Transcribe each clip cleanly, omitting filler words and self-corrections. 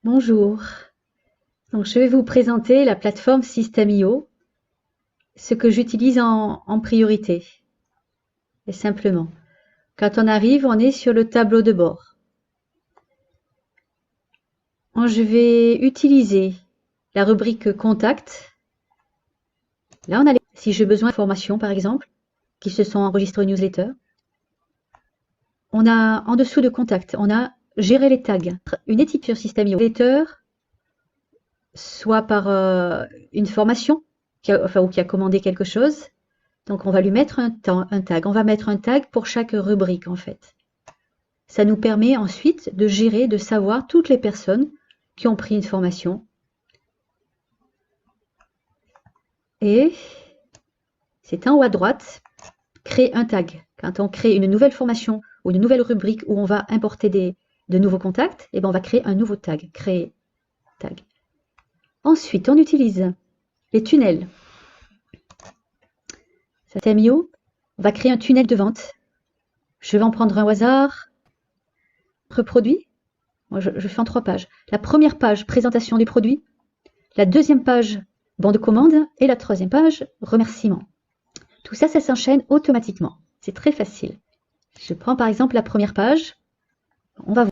Bonjour, donc je vais vous présenter la plateforme System.io, ce que j'utilise en priorité. Et simplement, quand on arrive, on est sur le tableau de bord. Je vais utiliser la rubrique Contact. Là, on a si j'ai besoin d'informations, par exemple, qui se sont enregistrées aux newsletters. On a en dessous de Contact, on a Gérer les tags. Une étiquette sur System.io. Newsletter, soit par une formation, ou qui a commandé quelque chose. Donc on va lui mettre un tag. On va mettre un tag pour chaque rubrique en fait. Ça nous permet ensuite de gérer, de savoir toutes les personnes qui ont pris une formation. Et c'est en haut à droite, créer un tag. Quand on crée une nouvelle formation ou une nouvelle rubrique où on va importer de nouveaux contacts, et ben on va créer un nouveau tag, créer tag. Ensuite, on utilise les tunnels. System.io va créer un tunnel de vente. Je vais en prendre un au hasard. Reproduit. Moi, je fais en 3 pages. La première page, présentation du produit. La deuxième page, bon de commande. Et la troisième page, remerciements. Tout ça, ça s'enchaîne automatiquement. C'est très facile. Je prends par exemple la première page. On va voir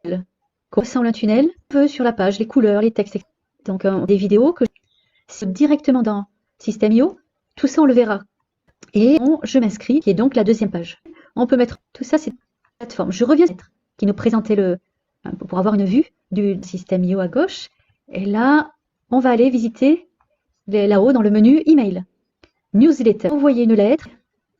comment ressemble un tunnel. Un peu sur la page, les couleurs, les textes. Donc, des vidéos que je directement dans System.io. Tout ça, on le verra. Et je m'inscris, qui est donc la deuxième page. On peut mettre tout ça, c'est une plateforme. Je reviens qui nous présentait pour avoir une vue du System.io à gauche. Et là, on va aller visiter là-haut dans le menu email. Newsletter. Envoyer une lettre.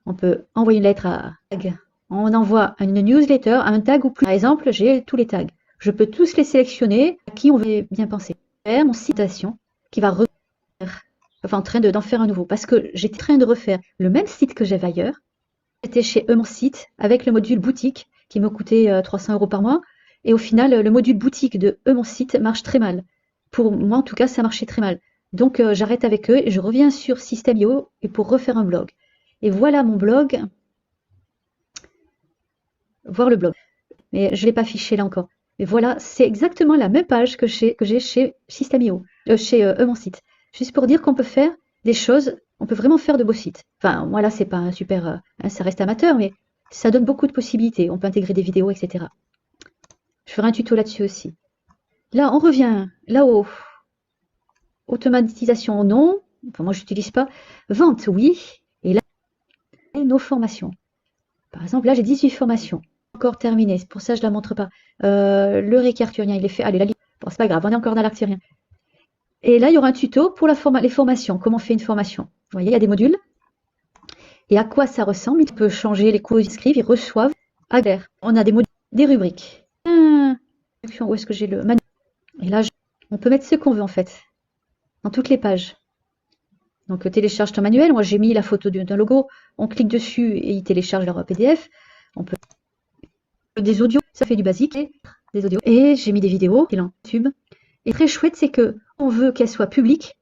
On peut envoyer une lettre à tag. On envoie une newsletter à un tag ou plus. Par exemple, j'ai tous les tags. Je peux tous les sélectionner à qui on veut bien penser. Faire mon citation qui va refaire, enfin en train d'en faire un nouveau. Parce que j'étais en train de refaire le même site que j'avais ailleurs. J'étais chez mon site avec le module boutique qui me coûtait 300 € par mois. Et au final, le module boutique de mon site marche très mal. Pour moi, en tout cas, ça marchait très mal. Donc, j'arrête avec eux et je reviens sur System.io et pour refaire un blog. Et voilà mon blog. Voir le blog. Mais je ne l'ai pas affiché là encore. Mais voilà, c'est exactement la même page que j'ai chez System.io, chez mon site. Juste pour dire qu'on peut faire des choses, on peut vraiment faire de beaux sites. Enfin, moi là, c'est pas un super, ça reste amateur, mais ça donne beaucoup de possibilités. On peut intégrer des vidéos, etc. Je ferai un tuto là-dessus aussi. Là, on revient là-haut. Automatisation, non. Enfin, moi, je n'utilise pas. Vente, oui. Et là, nos formations. Par exemple, là, j'ai 18 formations. Encore terminées. C'est pour ça que je ne la montre pas. Le récarturien, il est fait. Allez, la liste. Bon, c'est pas grave, on est encore dans l'arcturien. Et là, il y aura un tuto pour les formations. Comment on fait une formation. Vous voyez, il y a des modules. Et à quoi ça ressemble. Il peut changer les cours, ils inscrivent, ils reçoivent. On a des modules, des rubriques. Où est-ce que j'ai le manuel. Et là, on peut mettre ce qu'on veut en fait. Dans toutes les pages. Donc télécharge ton manuel. Moi, j'ai mis la photo d'un logo. On clique dessus et il télécharge leur PDF. On peut des audios, ça fait du basique, des audios. Et j'ai mis des vidéos, YouTube. Et très chouette, c'est que on veut qu'elle soit publique,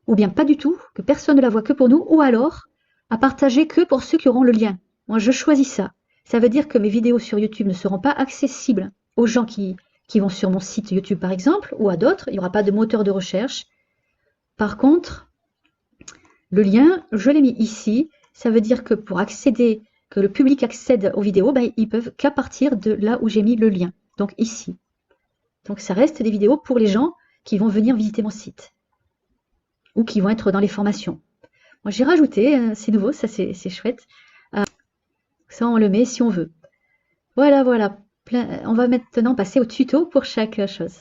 ou bien pas du tout, que personne ne la voit que pour nous, ou alors à partager que pour ceux qui auront le lien. Moi, je choisis ça. Ça veut dire que mes vidéos sur YouTube ne seront pas accessibles aux gens qui vont sur mon site YouTube, par exemple, ou à d'autres. Il n'y aura pas de moteur de recherche. Par contre, le lien, je l'ai mis ici. Ça veut dire que pour accéder, que le public accède aux vidéos, ben, ils peuvent qu'à partir de là où j'ai mis le lien. Donc ici. Donc ça reste des vidéos pour les gens qui vont venir visiter mon site. Ou qui vont être dans les formations. Moi j'ai rajouté, c'est nouveau, ça c'est chouette. Ça on le met si on veut. Voilà, voilà. On va maintenant passer au tuto pour chaque chose.